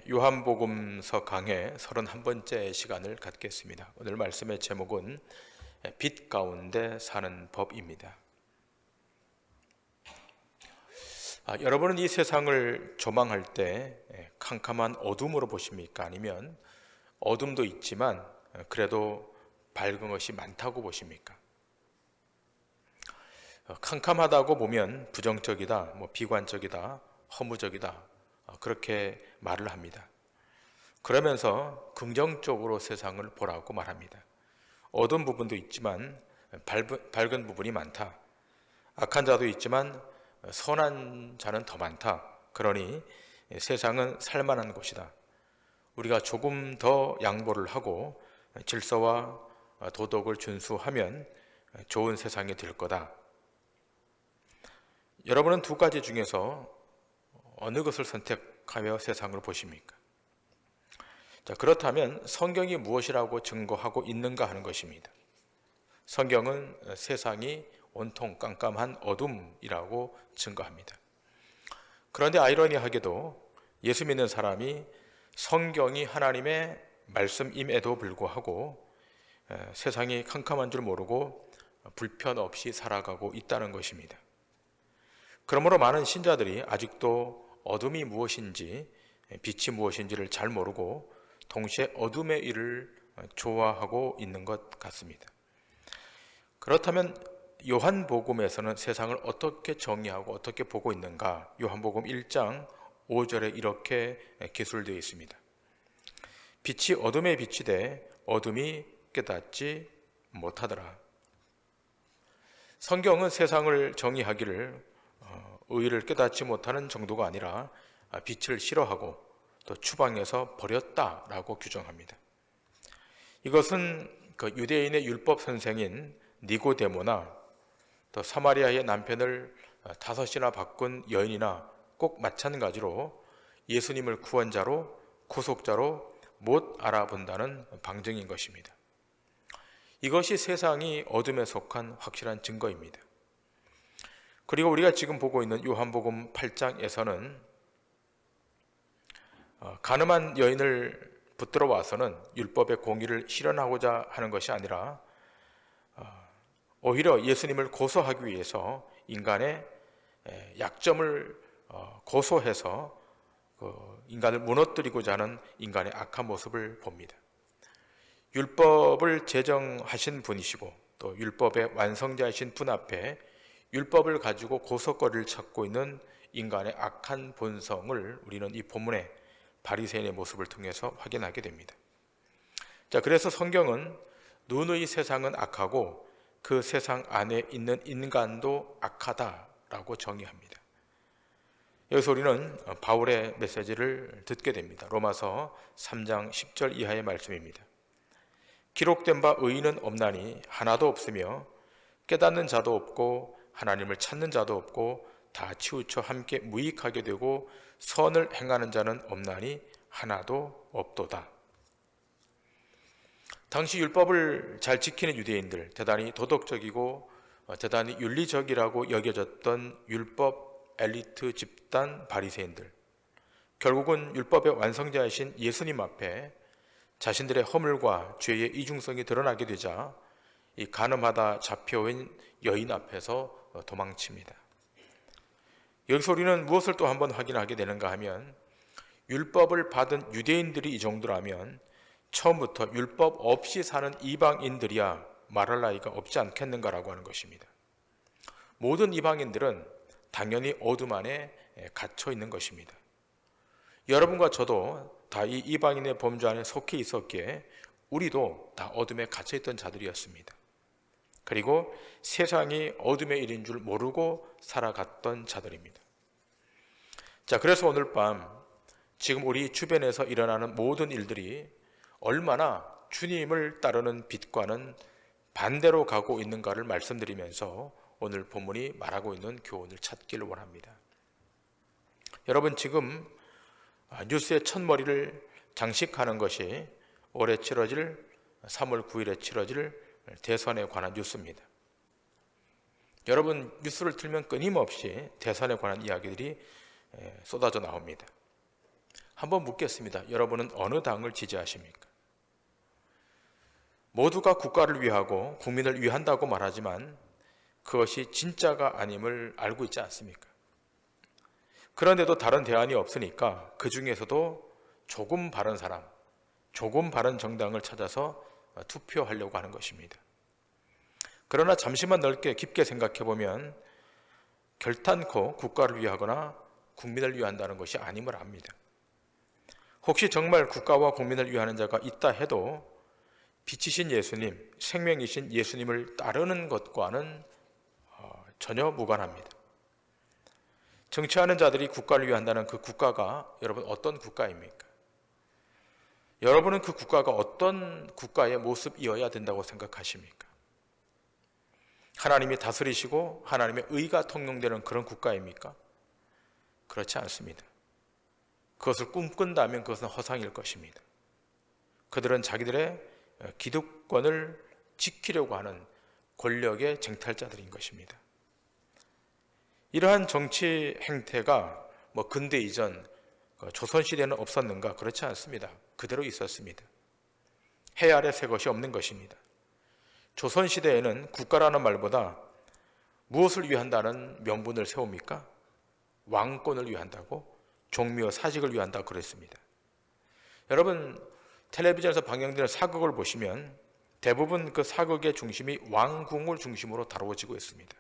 요한복음서 강해 31번째 시간을 갖겠습니다. 오늘 말씀의 제목은 빛 가운데 사는 법입니다. 여러분은 이 세상을 조망할 때 캄캄한 어둠으로 보십니까? 아니면 어둠도 있지만 그래도 밝은 것이 많다고 보십니까? 캄캄하다고 보면 부정적이다, 비관적이다, 허무적이다, 그렇게 말을 합니다. 그러면서 긍정적으로 세상을 보라고 말합니다. 어두운 부분도 있지만 밝은 부분이 많다. 악한 자도 있지만 선한 자는 더 많다. 그러니 세상은 살만한 곳이다. 우리가 조금 더 양보를 하고 질서와 도덕을 준수하면 좋은 세상이 될 거다. 여러분은 두 가지 중에서 어느 것을 선택하며 세상을 보십니까? 그렇다면 성경이 무엇이라고 증거하고 있는가 하는 것입니다. 성경은 세상이 온통 깜깜한 어둠이라고 증거합니다. 그런데 아이러니하게도 예수 믿는 사람이 성경이 하나님의 말씀임에도 불구하고 세상이 캄캄한 줄 모르고 불편 없이 살아가고 있다는 것입니다. 그러므로 많은 신자들이 아직도 어둠이 무엇인지 빛이 무엇인지를 잘 모르고 동시에 어둠의 일을 좋아하고 있는 것 같습니다. 그렇다면 요한복음에서는 세상을 어떻게 정의하고 어떻게 보고 있는가? 요한복음 1장 5절에 이렇게 기술되어 있습니다. 빛이 어둠에 비치되 어둠이 깨닫지 못하더라. 성경은 세상을 정의하기를 의를 깨닫지 못하는 정도가 아니라 빛을 싫어하고 또 추방해서 버렸다라고 규정합니다. 이것은 그 유대인의 율법 선생인 니고데모나 또 사마리아의 남편을 5이나 바꾼 여인이나 꼭 마찬가지로 예수님을 구원자로 구속자로 못 알아본다는 방증인 것입니다. 이것이 세상이 어둠에 속한 확실한 증거입니다. 그리고 우리가 지금 보고 있는 요한복음 8장에서는 가늠한 여인을 붙들어 와서는 율법의 공의를 실현하고자 하는 것이 아니라 오히려 예수님을 고소하기 위해서 인간의 약점을 고소해서 인간을 무너뜨리고자 하는 인간의 악한 모습을 봅니다. 율법을 제정하신 분이시고 또 율법의 완성자이신 분 앞에 율법을 가지고 고속거리를 찾고 있는 인간의 악한 본성을 우리는 이 본문의 바리새인의 모습을 통해서 확인하게 됩니다. 그래서 성경은 누누이 세상은 악하고 그 세상 안에 있는 인간도 악하다라고 정의합니다. 여기서 우리는 바울의 메시지를 듣게 됩니다. 로마서 3장 10절 이하의 말씀입니다. 기록된 바 의인은 없나니 하나도 없으며 깨닫는 자도 없고 하나님을 찾는 자도 없고 다 치우쳐 함께 무익하게 되고 선을 행하는 자는 없나니 하나도 없도다. 당시 율법을 잘 지키는 유대인들, 대단히 도덕적이고 대단히 윤리적이라고 여겨졌던 율법 엘리트 집단 바리새인들, 결국은 율법의 완성자이신 예수님 앞에 자신들의 허물과 죄의 이중성이 드러나게 되자 이 간음하다 잡혀온 여인 앞에서 도망칩니다. 여기서 우리는 무엇을 또 한번 확인하게 되는가 하면 율법을 받은 유대인들이 이 정도라면 처음부터 율법 없이 사는 이방인들이야 말할 나위가 없지 않겠는가라고 하는 것입니다. 모든 이방인들은 당연히 어둠 안에 갇혀 있는 것입니다. 여러분과 저도 다 이 이방인의 범주 안에 속해 있었기에 우리도 다 어둠에 갇혀 있던 자들이었습니다. 그리고 세상이 어둠의 일인 줄 모르고 살아갔던 자들입니다. 그래서 오늘 밤 지금 우리 주변에서 일어나는 모든 일들이 얼마나 주님을 따르는 빛과는 반대로 가고 있는가를 말씀드리면서 오늘 본문이 말하고 있는 교훈을 찾기를 원합니다. 여러분, 지금 뉴스의 첫머리를 장식하는 것이 올해 치러질 3월 9일에 치러질 대선에 관한 뉴스입니다. 여러분, 뉴스를 틀면 끊임없이 대선에 관한 이야기들이 쏟아져 나옵니다. 한번 묻겠습니다. 여러분은 어느 당을 지지하십니까? 모두가 국가를 위하고 국민을 위한다고 말하지만 그것이 진짜가 아님을 알고 있지 않습니까? 그런데도 다른 대안이 없으니까 그 중에서도 조금 바른 사람, 조금 바른 정당을 찾아서 투표하려고 하는 것입니다. 그러나 잠시만 넓게 깊게 생각해 보면 결탄코 국가를 위하거나 국민을 위한다는 것이 아님을 압니다. 혹시 정말 국가와 국민을 위하는 자가 있다 해도 빛이신 예수님, 생명이신 예수님을 따르는 것과는 전혀 무관합니다. 정치하는 자들이 국가를 위한다는 그 국가가 여러분 어떤 국가입니까? 여러분은 그 국가가 어떤 국가의 모습이어야 된다고 생각하십니까? 하나님이 다스리시고 하나님의 의가 통용되는 그런 국가입니까? 그렇지 않습니다. 그것을 꿈꾼다면 그것은 허상일 것입니다. 그들은 자기들의 기득권을 지키려고 하는 권력의 쟁탈자들인 것입니다. 이러한 정치 행태가 근대 이전 조선시대는 없었는가? 그렇지 않습니다. 그대로 있었습니다. 해 아래 새 것이 없는 것입니다. 조선시대에는 국가라는 말보다 무엇을 위한다는 명분을 세웁니까? 왕권을 위한다고, 종묘 사직을 위한다고 그랬습니다. 여러분, 텔레비전에서 방영되는 사극을 보시면 대부분 그 사극의 중심이 왕궁을 중심으로 다루어지고 있습니다.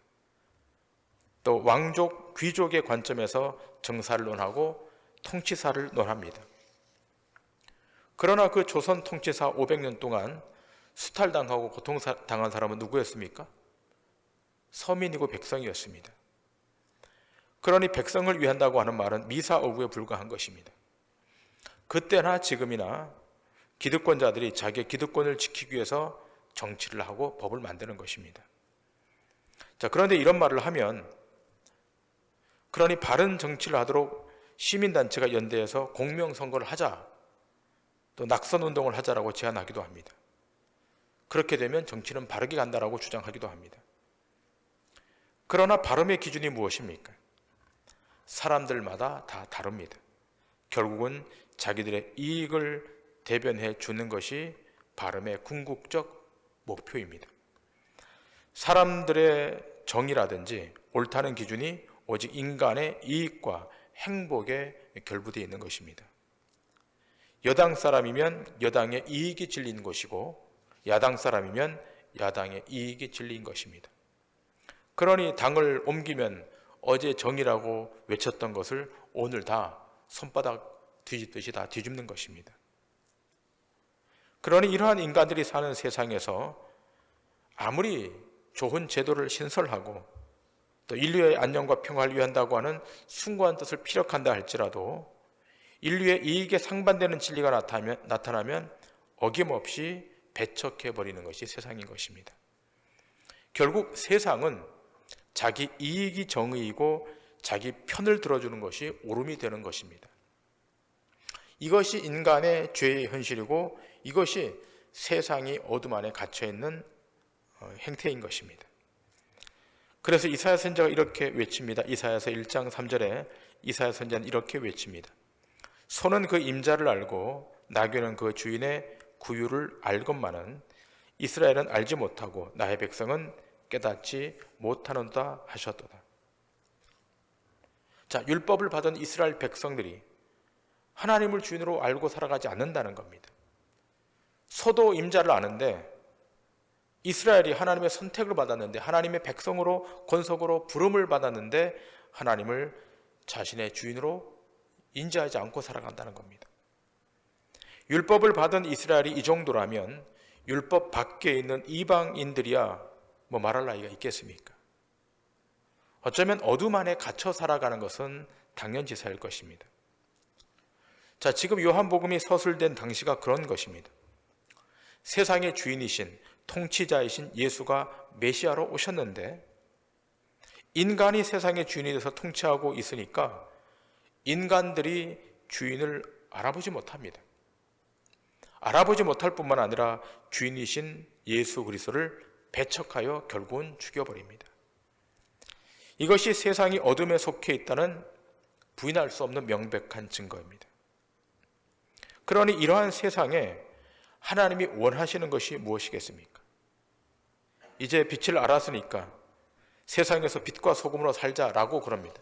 또 왕족, 귀족의 관점에서 정사를 논하고 통치사를 논합니다. 그러나 그 조선 통치사 500년 동안 수탈당하고 고통당한 사람은 누구였습니까? 서민이고 백성이었습니다. 그러니 백성을 위한다고 하는 말은 미사오구에 불과한 것입니다. 그때나 지금이나 기득권자들이 자기의 기득권을 지키기 위해서 정치를 하고 법을 만드는 것입니다. 자, 그런데 이런 말을 하면, 그러니 바른 정치를 하도록 시민단체가 연대해서 공명선거를 하자, 또 낙선운동을 하자라고 제안하기도 합니다. 그렇게 되면 정치는 바르게 간다라고 주장하기도 합니다. 그러나 바름의 기준이 무엇입니까? 사람들마다 다 다릅니다. 결국은 자기들의 이익을 대변해 주는 것이 바름의 궁극적 목표입니다. 사람들의 정의라든지 옳다는 기준이 오직 인간의 이익과 행복에 결부되어 있는 것입니다. 여당 사람이면 여당의 이익이 진리인 것이고 야당 사람이면 야당의 이익이 진리인 것입니다. 그러니 당을 옮기면 어제 정의라고 외쳤던 것을 오늘 다 손바닥 뒤집듯이 다 뒤집는 것입니다. 그러니 이러한 인간들이 사는 세상에서 아무리 좋은 제도를 신설하고 또 인류의 안녕과 평화를 위한다고 하는 숭고한 뜻을 피력한다 할지라도 인류의 이익에 상반되는 진리가 나타나면 어김없이 배척해버리는 것이 세상인 것입니다. 결국 세상은 자기 이익이 정의이고 자기 편을 들어주는 것이 옳음이 되는 것입니다. 이것이 인간의 죄의 현실이고 이것이 세상이 어둠 안에 갇혀있는 행태인 것입니다. 그래서 이사야 선지자가 이렇게 외칩니다. 이사야서 1장 3절에 이사야 선지자는 이렇게 외칩니다. 소는 그 임자를 알고 나귀는 그 주인의 구유를 알건만은 이스라엘은 알지 못하고 나의 백성은 깨닫지 못하는도다 하셨도다. 자, 율법을 받은 이스라엘 백성들이 하나님을 주인으로 알고 살아가지 않는다는 겁니다. 소도 임자를 아는데 이스라엘이 하나님의 선택을 받았는데 하나님의 백성으로 권속으로 부름을 받았는데 하나님을 자신의 주인으로 인지하지 않고 살아간다는 겁니다. 율법을 받은 이스라엘이 이 정도라면 율법 밖에 있는 이방인들이야 말할 나위가 있겠습니까? 어쩌면 어둠 안에 갇혀 살아가는 것은 당연지사일 것입니다. 자, 지금 요한복음이 서술된 당시가 그런 것입니다. 세상의 주인이신 통치자이신 예수가 메시아로 오셨는데 인간이 세상의 주인이 돼서 통치하고 있으니까 인간들이 주인을 알아보지 못합니다. 알아보지 못할 뿐만 아니라 주인이신 예수 그리스도를 배척하여 결국은 죽여버립니다. 이것이 세상이 어둠에 속해 있다는 부인할 수 없는 명백한 증거입니다. 그러니 이러한 세상에 하나님이 원하시는 것이 무엇이겠습니까? 이제 빛을 알았으니까 세상에서 빛과 소금으로 살자라고 그럽니다.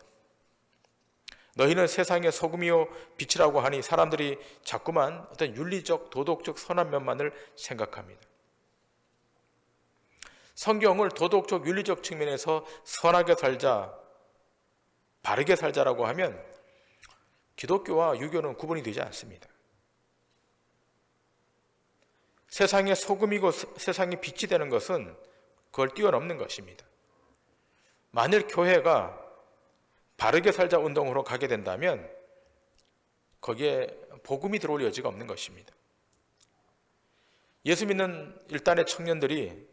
너희는 세상의 소금이요 빛이라고 하니 사람들이 자꾸만 어떤 윤리적, 도덕적 선한 면만을 생각합니다. 성경을 도덕적, 윤리적 측면에서 선하게 살자, 바르게 살자라고 하면 기독교와 유교는 구분이 되지 않습니다. 세상의 소금이고 세상의 빛이 되는 것은 그걸 뛰어넘는 것입니다. 만일 교회가 바르게 살자 운동으로 가게 된다면 거기에 복음이 들어올 여지가 없는 것입니다. 예수 믿는 일단의 청년들이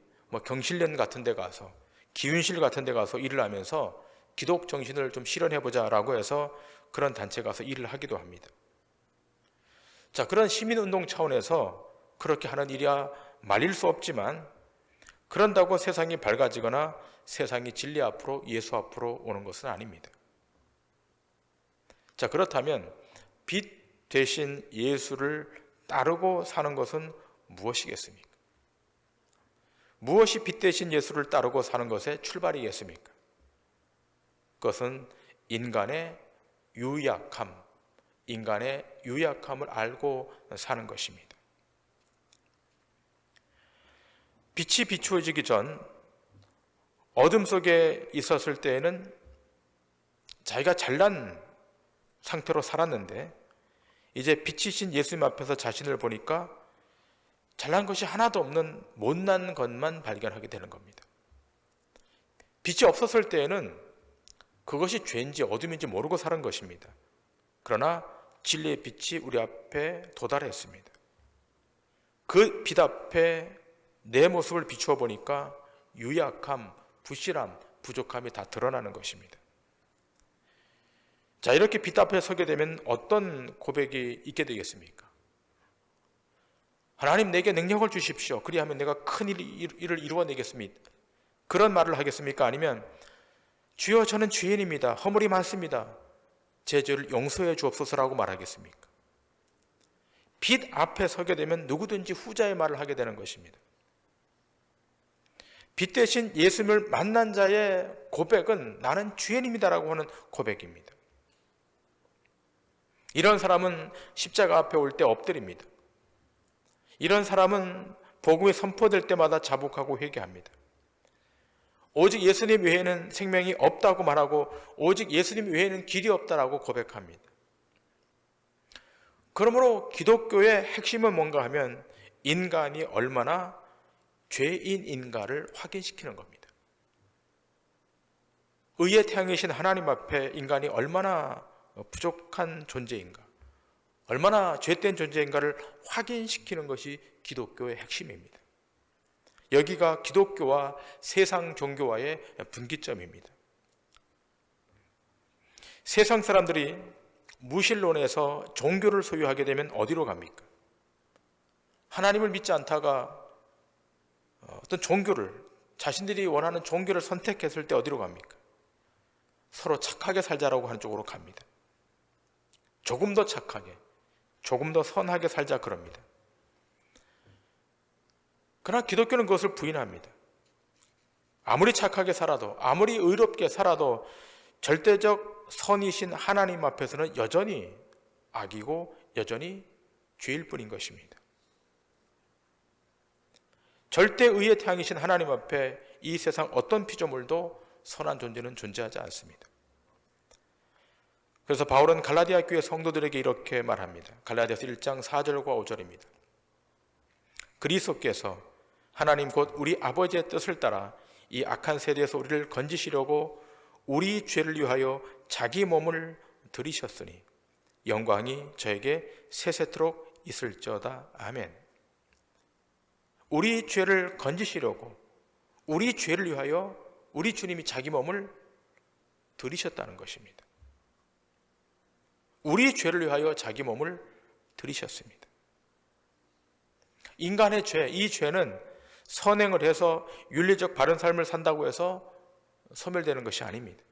경실련 같은 데 가서, 기윤실 같은 데 가서 일을 하면서 기독 정신을 좀 실현해보자 라고 해서 그런 단체 가서 일을 하기도 합니다. 자, 그런 시민운동 차원에서 그렇게 하는 일이야 말릴 수 없지만, 그런다고 세상이 밝아지거나 세상이 진리 앞으로, 예수 앞으로 오는 것은 아닙니다. 자, 그렇다면 빛 대신 예수를 따르고 사는 것은 무엇이겠습니까? 무엇이 빛 대신 예수를 따르고 사는 것의 출발이겠습니까? 그것은 인간의 유약함을 알고 사는 것입니다. 빛이 비추어지기 전 어둠 속에 있었을 때에는 자기가 잘난 상태로 살았는데, 이제 빛이신 예수님 앞에서 자신을 보니까 잘난 것이 하나도 없는 못난 것만 발견하게 되는 겁니다. 빛이 없었을 때에는 그것이 죄인지 어둠인지 모르고 사는 것입니다. 그러나 진리의 빛이 우리 앞에 도달했습니다. 그 빛 앞에 내 모습을 비추어 보니까 유약함, 부실함, 부족함이 다 드러나는 것입니다. 자, 이렇게 빛 앞에 서게 되면 어떤 고백이 있게 되겠습니까? 하나님, 내게 능력을 주십시오. 그리하면 내가 큰 일을 이루어내겠습니다. 그런 말을 하겠습니까? 아니면 주여, 저는 죄인입니다. 허물이 많습니다. 제 죄를 용서해 주옵소서라고 말하겠습니까? 빛 앞에 서게 되면 누구든지 후자의 말을 하게 되는 것입니다. 빛 대신 예수님을 만난 자의 고백은 나는 죄인입니다라고 하는 고백입니다. 이런 사람은 십자가 앞에 올 때 엎드립니다. 이런 사람은 복음이 선포될 때마다 자복하고 회개합니다. 오직 예수님 외에는 생명이 없다고 말하고 오직 예수님 외에는 길이 없다라고 고백합니다. 그러므로 기독교의 핵심은 뭔가 하면 인간이 얼마나 죄인인가를 확인시키는 겁니다. 의의 태양이신 하나님 앞에 인간이 얼마나 부족한 존재인가, 얼마나 죄된 존재인가를 확인시키는 것이 기독교의 핵심입니다. 여기가 기독교와 세상 종교와의 분기점입니다. 세상 사람들이 무신론에서 종교를 소유하게 되면 어디로 갑니까? 하나님을 믿지 않다가 어떤 종교를, 자신들이 원하는 종교를 선택했을 때 어디로 갑니까? 서로 착하게 살자라고 하는 쪽으로 갑니다. 조금 더 착하게, 조금 더 선하게 살자 그럽니다. 그러나 기독교는 그것을 부인합니다. 아무리 착하게 살아도, 아무리 의롭게 살아도 절대적 선이신 하나님 앞에서는 여전히 악이고 여전히 죄일 뿐인 것입니다. 절대 의의 태양이신 하나님 앞에 이 세상 어떤 피조물도 선한 존재는 존재하지 않습니다. 그래서 바울은 갈라디아 교회 성도들에게 이렇게 말합니다. 갈라디아서 1장 4절과 5절입니다. 그리스도께서 하나님 곧 우리 아버지의 뜻을 따라 이 악한 세대에서 우리를 건지시려고 우리 죄를 위하여 자기 몸을 들이셨으니 영광이 저에게 세세토록 있을지어다. 아멘. 우리 죄를 건지시려고 우리 죄를 위하여 우리 주님이 자기 몸을 들이셨다는 것입니다. 우리 죄를 위하여 자기 몸을 들이셨습니다. 인간의 죄, 이 죄는 선행을 해서 윤리적 바른 삶을 산다고 해서 소멸되는 것이 아닙니다.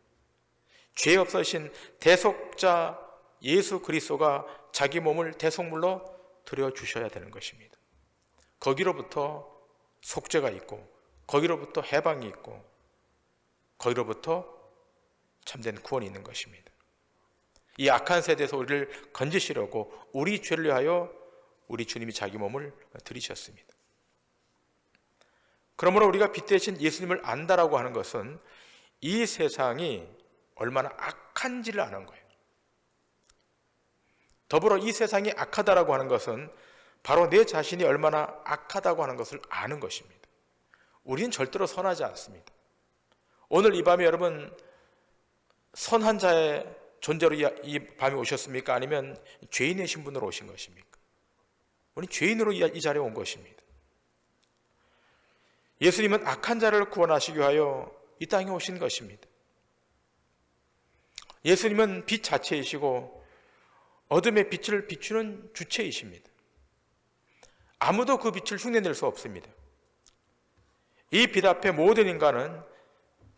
죄 없으신 대속자 예수 그리스도가 자기 몸을 대속물로 드려주셔야 되는 것입니다. 거기로부터 속죄가 있고, 거기로부터 해방이 있고, 거기로부터 참된 구원이 있는 것입니다. 이 악한 세대에서 우리를 건지시려고 우리 죄를 위하여 우리 주님이 자기 몸을 들이셨습니다. 그러므로 우리가 빛 대신 예수님을 안다라고 하는 것은 이 세상이 얼마나 악한지를 아는 거예요. 더불어 이 세상이 악하다라고 하는 것은 바로 내 자신이 얼마나 악하다고 하는 것을 아는 것입니다. 우리는 절대로 선하지 않습니다. 오늘 이 밤에 여러분 선한 자의 존재로 이 밤에 오셨습니까? 아니면 죄인의 신분으로 오신 것입니까? 우리는 죄인으로 이 자리에 온 것입니다. 예수님은 악한 자를 구원하시기 위하여 이 땅에 오신 것입니다. 예수님은 빛 자체이시고 어둠의 빛을 비추는 주체이십니다. 아무도 그 빛을 흉내낼 수 없습니다. 이 빛 앞에 모든 인간은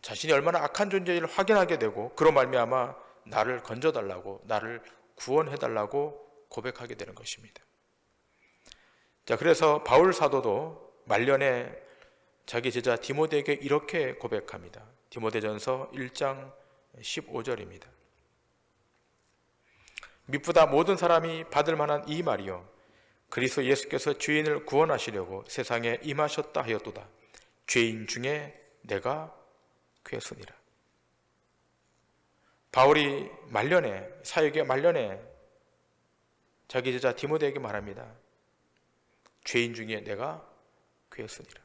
자신이 얼마나 악한 존재를 확인하게 되고 그로 말미암아 나를 건져달라고, 나를 구원해달라고 고백하게 되는 것입니다. 자, 그래서 바울 사도도 말년에 자기 제자 디모데에게 이렇게 고백합니다. 디모데전서 1장 15절입니다. 미쁘다 모든 사람이 받을 만한 이 말이요 그리스도 예수께서 죄인을 구원하시려고 세상에 임하셨다 하였도다. 죄인 중에 내가 괴순이라. 바울이 말년에, 사역의 말년에 자기 제자 디모데에게 말합니다. 죄인 중에 내가 괴순이라.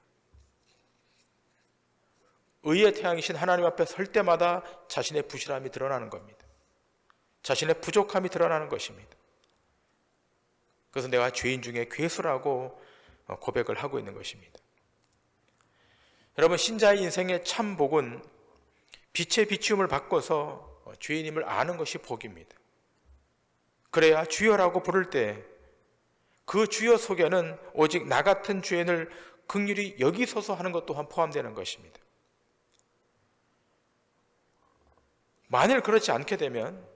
의의 태양이신 하나님 앞에 설 때마다 자신의 부실함이 드러나는 겁니다. 자신의 부족함이 드러나는 것입니다. 그래서 내가 죄인 중에 괴수라고 고백을 하고 있는 것입니다. 여러분, 신자의 인생의 참 복은 빛의 비추음을 바꿔서 죄인임을 아는 것이 복입니다. 그래야 주여라고 부를 때 그 주여 속에는 오직 나 같은 죄인을 긍휼히 여기소서 하는 것 또한 포함되는 것입니다. 만일 그렇지 않게 되면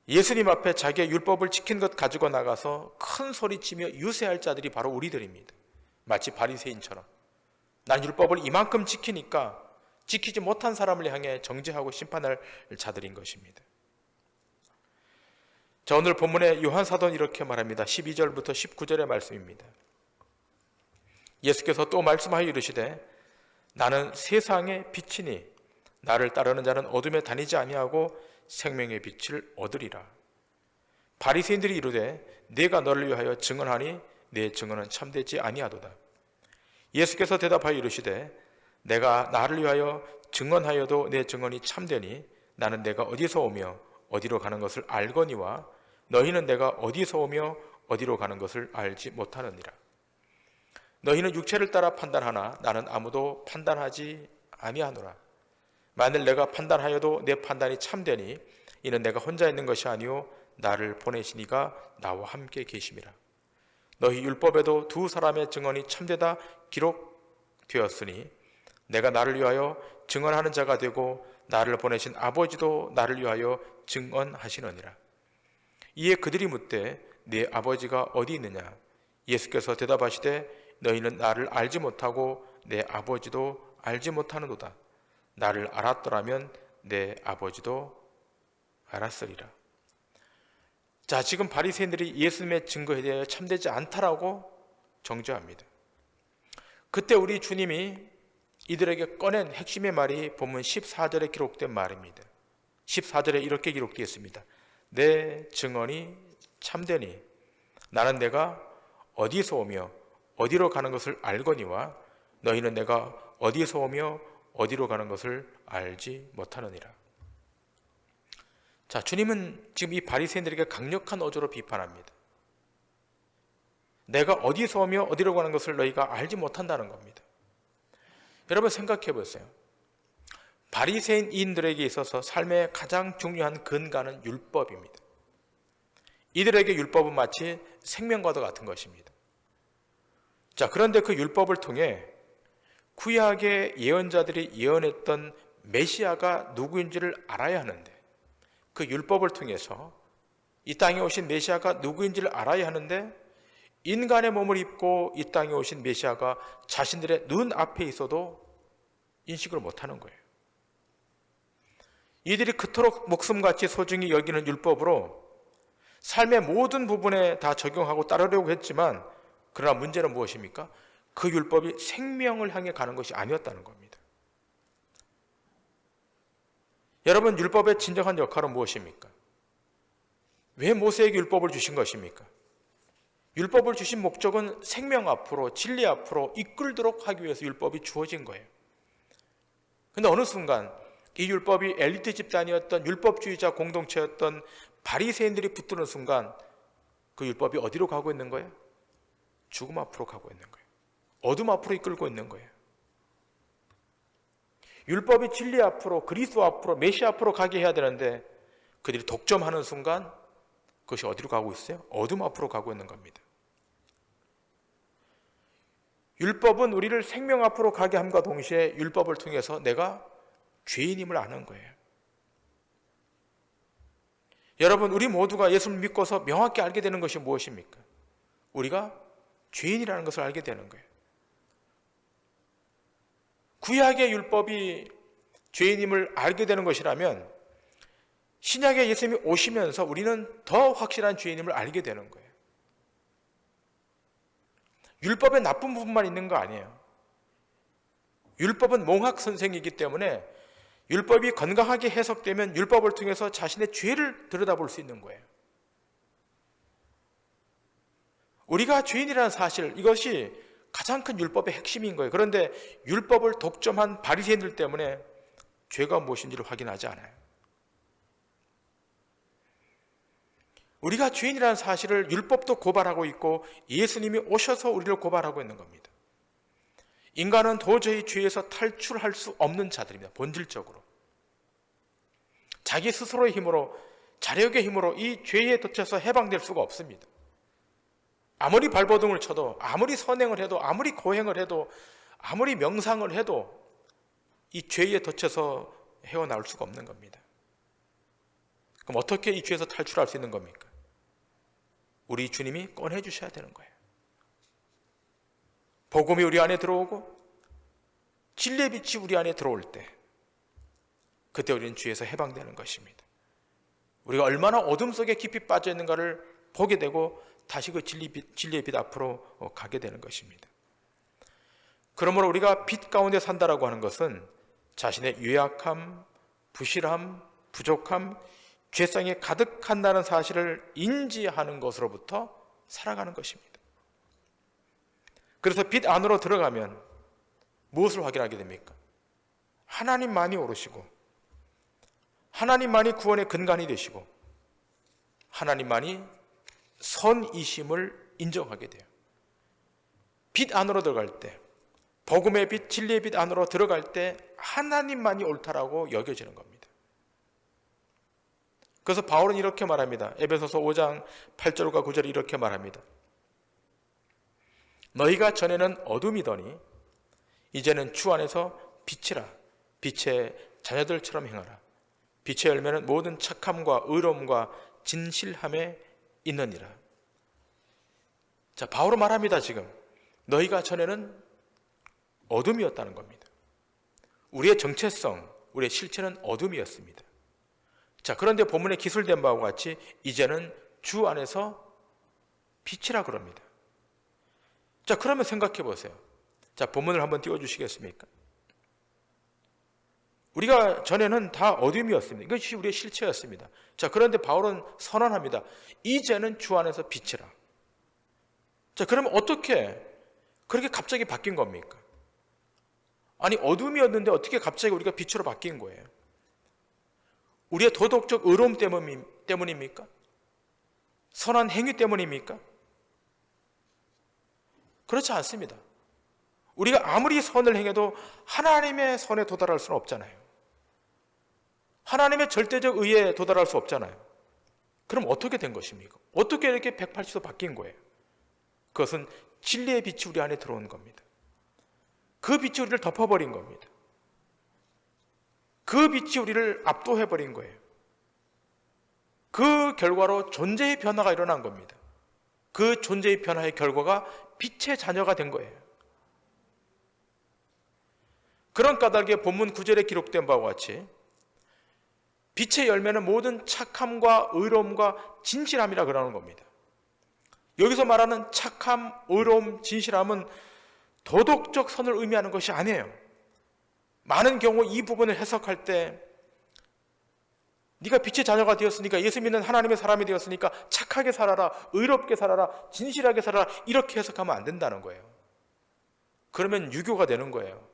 예수님 앞에 자기의 율법을 지킨 것 가지고 나가서 큰 소리치며 유세할 자들이 바로 우리들입니다. 마치 바리새인처럼 난 율법을 이만큼 지키니까 지키지 못한 사람을 향해 정죄하고 심판할 자들인 것입니다. 자, 오늘 본문에 요한 사도는 이렇게 말합니다. 12절부터 19절의 말씀입니다. 예수께서 또 말씀하여 이르시되 나는 세상의 빛이니 나를 따르는 자는 어둠에 다니지 아니하고 생명의 빛을 얻으리라. 바리새인들이 이르되 내가 너를 위하여 증언하니 내 증언은 참되지 아니하도다. 예수께서 대답하여 이르시되 내가 나를 위하여 증언하여도 내 증언이 참되니 나는 내가 어디서 오며 어디로 가는 것을 알거니와 너희는 내가 어디서 오며 어디로 가는 것을 알지 못하느니라. 너희는 육체를 따라 판단하나 나는 아무도 판단하지 아니하노라. 만일 내가 판단하여도 내 판단이 참되니 이는 내가 혼자 있는 것이 아니요 나를 보내신 이가 나와 함께 계심이라. 너희 율법에도 두 사람의 증언이 참되다 기록되었으니 내가 나를 위하여 증언하는 자가 되고 나를 보내신 아버지도 나를 위하여 증언하시느니라. 이에 그들이 묻되 네 아버지가 어디 있느냐? 예수께서 대답하시되 너희는 나를 알지 못하고 내 아버지도 알지 못하는도다. 나를 알았더라면 내 아버지도 알았으리라. 자, 지금 바리새인들이 예수님의 증거에 대해 참되지 않다라고 정죄합니다. 그때 우리 주님이 이들에게 꺼낸 핵심의 말이 본문 14절에 기록된 말입니다. 14절에 이렇게 기록되어 있습니다. 내 증언이 참되니 나는 내가 어디서 오며 어디로 가는 것을 알거니와 너희는 내가 어디서 오며 어디로 가는 것을 알지 못하느니라. 자, 주님은 지금 이 바리새인들에게 강력한 어조로 비판합니다. 내가 어디서 오며 어디로 가는 것을 너희가 알지 못한다는 겁니다. 여러분 생각해 보세요. 바리새인들에게 있어서 삶의 가장 중요한 근간은 율법입니다. 이들에게 율법은 마치 생명과도 같은 것입니다. 자, 그런데 그 율법을 통해 구약의 예언자들이 예언했던 메시아가 누구인지를 알아야 하는데 그 율법을 통해서 이 땅에 오신 메시아가 누구인지를 알아야 하는데 인간의 몸을 입고 이 땅에 오신 메시아가 자신들의 눈앞에 있어도 인식을 못하는 거예요. 이들이 그토록 목숨같이 소중히 여기는 율법으로 삶의 모든 부분에 다 적용하고 따르려고 했지만 그러나 문제는 무엇입니까? 그 율법이 생명을 향해 가는 것이 아니었다는 겁니다. 여러분, 율법의 진정한 역할은 무엇입니까? 왜 모세에게 율법을 주신 것입니까? 율법을 주신 목적은 생명 앞으로, 진리 앞으로 이끌도록 하기 위해서 율법이 주어진 거예요. 그런데 어느 순간 이 율법이 엘리트 집단이었던 율법주의자 공동체였던 바리새인들이 붙드는 순간 그 율법이 어디로 가고 있는 거예요? 죽음 앞으로 가고 있는 거예요. 어둠 앞으로 이끌고 있는 거예요. 율법이 진리 앞으로, 그리스도 앞으로, 메시아 앞으로 가게 해야 되는데 그들이 독점하는 순간 그것이 어디로 가고 있어요? 어둠 앞으로 가고 있는 겁니다. 율법은 우리를 생명 앞으로 가게 함과 동시에 율법을 통해서 내가 죄인임을 아는 거예요. 여러분, 우리 모두가 예수를 믿고서 명확히 알게 되는 것이 무엇입니까? 우리가 죄인이라는 것을 알게 되는 거예요. 구약의 율법이 죄인임을 알게 되는 것이라면 신약의 예수님이 오시면서 우리는 더 확실한 죄인임을 알게 되는 거예요. 율법에 나쁜 부분만 있는 거 아니에요. 율법은 몽학 선생이기 때문에 율법이 건강하게 해석되면 율법을 통해서 자신의 죄를 들여다볼 수 있는 거예요. 우리가 죄인이라는 사실, 이것이 가장 큰 율법의 핵심인 거예요. 그런데 율법을 독점한 바리새인들 때문에 죄가 무엇인지를 확인하지 않아요. 우리가 죄인이라는 사실을 율법도 고발하고 있고 예수님이 오셔서 우리를 고발하고 있는 겁니다. 인간은 도저히 죄에서 탈출할 수 없는 자들입니다. 본질적으로. 자기 스스로의 힘으로, 자력의 힘으로 이 죄에 덫혀서 해방될 수가 없습니다. 아무리 발버둥을 쳐도, 아무리 선행을 해도, 아무리 고행을 해도, 아무리 명상을 해도 이 죄에 덫혀서 헤어나올 수가 없는 겁니다. 그럼 어떻게 이 죄에서 탈출할 수 있는 겁니까? 우리 주님이 꺼내주셔야 되는 거예요. 복음이 우리 안에 들어오고 진리의 빛이 우리 안에 들어올 때 그때 우리는 죄에서 해방되는 것입니다. 우리가 얼마나 어둠 속에 깊이 빠져 있는가를 보게 되고 다시 그 진리의 빛 앞으로 가게 되는 것입니다. 그러므로 우리가 빛 가운데 산다라고 하는 것은 자신의 유약함, 부실함, 부족함, 죄성이 가득한다는 사실을 인지하는 것으로부터 살아가는 것입니다. 그래서 빛 안으로 들어가면 무엇을 확인하게 됩니까? 하나님만이 오르시고 하나님만이 구원의 근간이 되시고 하나님만이 선이심을 인정하게 돼요. 빛 안으로 들어갈 때, 복음의 빛, 진리의 빛 안으로 들어갈 때 하나님만이 옳다라고 여겨지는 겁니다. 그래서 바울은 이렇게 말합니다. 에베소서 5장 8절과 9절에 이렇게 말합니다. 너희가 전에는 어둠이더니 이제는 주 안에서 빛이라. 빛의 자녀들처럼 행하라. 빛의 열매는 모든 착함과 의로움과 진실함에 있느니라. 자, 바울은 말합니다. 지금 너희가 전에는 어둠이었다는 겁니다. 우리의 정체성, 우리의 실체는 어둠이었습니다. 자, 그런데 본문에 기술된 바와 같이 이제는 주 안에서 빛이라 그럽니다. 자, 그러면 생각해 보세요. 자, 본문을 한번 띄워주시겠습니까? 우리가 전에는 다 어둠이었습니다. 이것이 우리의 실체였습니다. 자, 그런데 바울은 선언합니다. 이제는 주 안에서 빛이라. 자, 그러면 어떻게 그렇게 갑자기 바뀐 겁니까? 아니, 어둠이었는데 어떻게 갑자기 우리가 빛으로 바뀐 거예요? 우리의 도덕적 의로움 때문입니까? 선한 행위 때문입니까? 그렇지 않습니다. 우리가 아무리 선을 행해도 하나님의 선에 도달할 수는 없잖아요. 하나님의 절대적 의에 도달할 수 없잖아요. 그럼 어떻게 된 것입니까? 어떻게 이렇게 180도 바뀐 거예요? 그것은 진리의 빛이 우리 안에 들어온 겁니다. 그 빛이 우리를 덮어버린 겁니다. 그 빛이 우리를 압도해버린 거예요. 그 결과로 존재의 변화가 일어난 겁니다. 그 존재의 변화의 결과가 빛의 자녀가 된 거예요. 그런 까닭에 본문 9절에 기록된 바와 같이 빛의 열매는 모든 착함과 의로움과 진실함이라 그러는 겁니다. 여기서 말하는 착함, 의로움, 진실함은 도덕적 선을 의미하는 것이 아니에요. 많은 경우 이 부분을 해석할 때 네가 빛의 자녀가 되었으니까, 예수 믿는 하나님의 사람이 되었으니까 착하게 살아라, 의롭게 살아라, 진실하게 살아라, 이렇게 해석하면 안 된다는 거예요. 그러면 유교가 되는 거예요.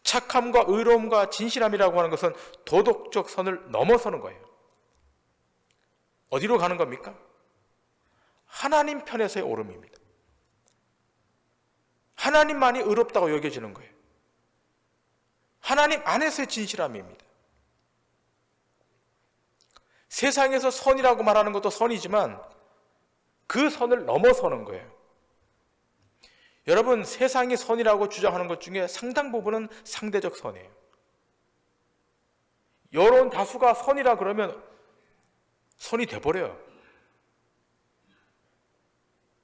착함과 의로움과 진실함이라고 하는 것은 도덕적 선을 넘어서는 거예요. 어디로 가는 겁니까? 하나님 편에서의 옳음입니다. 하나님만이 의롭다고 여겨지는 거예요. 하나님 안에서의 진실함입니다. 세상에서 선이라고 말하는 것도 선이지만 그 선을 넘어서는 거예요. 여러분, 세상이 선이라고 주장하는 것 중에 상당 부분은 상대적 선이에요. 여론 다수가 선이라 그러면 선이 돼버려요.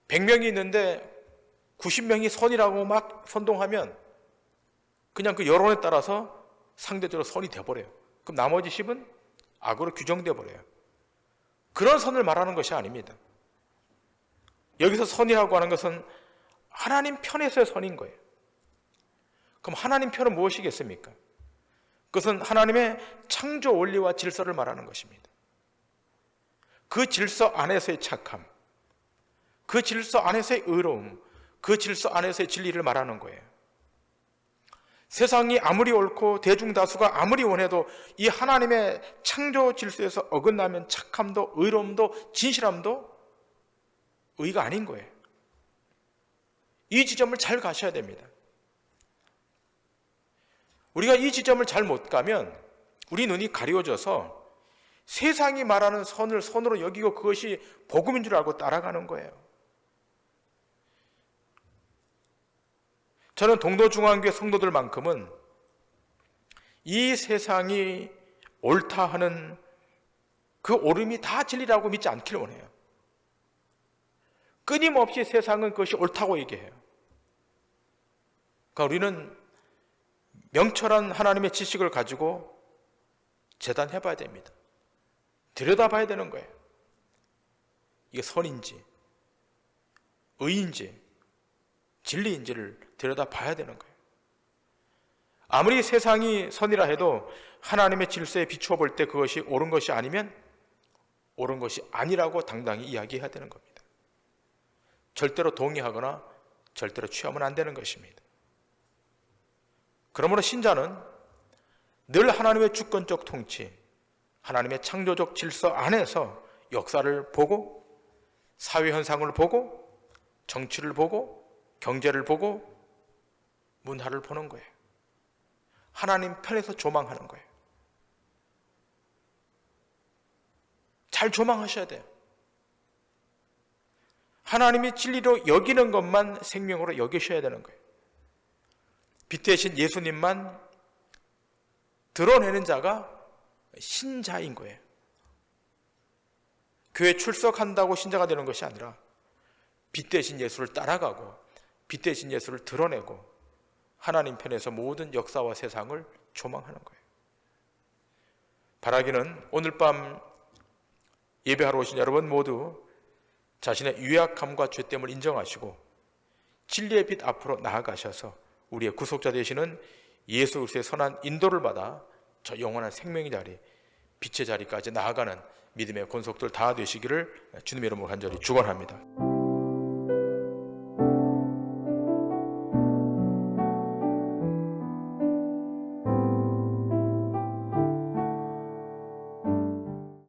100명이 있는데 90명이 선이라고 막 선동하면 그냥 그 여론에 따라서 상대적으로 선이 돼버려요. 그럼 나머지 10은 악으로 규정돼 버려요. 그런 선을 말하는 것이 아닙니다. 여기서 선이라고 하는 것은 하나님 편에서의 선인 거예요. 그럼 하나님 편은 무엇이겠습니까? 그것은 하나님의 창조 원리와 질서를 말하는 것입니다. 그 질서 안에서의 착함, 그 질서 안에서의 의로움, 그 질서 안에서의 진리를 말하는 거예요. 세상이 아무리 옳고 대중다수가 아무리 원해도 이 하나님의 창조 질서에서 어긋나면 착함도 의로움도 진실함도 의가 아닌 거예요. 이 지점을 잘 가셔야 됩니다. 우리가 이 지점을 잘 못 가면 우리 눈이 가려져서 세상이 말하는 선을 선으로 여기고 그것이 복음인 줄 알고 따라가는 거예요. 저는 동도중앙교회 성도들만큼은 이 세상이 옳다 하는 그 옳음이 다 진리라고 믿지 않기를 원해요. 끊임없이 세상은 그것이 옳다고 얘기해요. 그러니까 우리는 명철한 하나님의 지식을 가지고 재단해 봐야 됩니다. 들여다봐야 되는 거예요. 이게 선인지 의인지 진리인지를 들여다봐야 되는 거예요. 아무리 세상이 선이라 해도 하나님의 질서에 비추어 볼 때 그것이 옳은 것이 아니면 옳은 것이 아니라고 당당히 이야기해야 되는 겁니다. 절대로 동의하거나 절대로 취하면 안 되는 것입니다. 그러므로 신자는 늘 하나님의 주권적 통치, 하나님의 창조적 질서 안에서 역사를 보고 사회 현상을 보고 정치를 보고 경제를 보고 문화를 보는 거예요. 하나님 편에서 조망하는 거예요. 잘 조망하셔야 돼요. 하나님이 진리로 여기는 것만 생명으로 여기셔야 되는 거예요. 빛 대신 예수님만 드러내는 자가 신자인 거예요. 교회 출석한다고 신자가 되는 것이 아니라 빛 대신 예수를 따라가고 빛 대신 예수를 드러내고 하나님 편에서 모든 역사와 세상을 조망하는 거예요. 바라기는 오늘 밤 예배하러 오신 여러분 모두 자신의 유약함과 죄됨을 인정하시고 진리의 빛 앞으로 나아가셔서 우리의 구속자 되시는 예수 그리스도의 선한 인도를 받아 저 영원한 생명의 자리, 빛의 자리까지 나아가는 믿음의 권속들 다 되시기를 주님의 이름으로 간절히 축원합니다.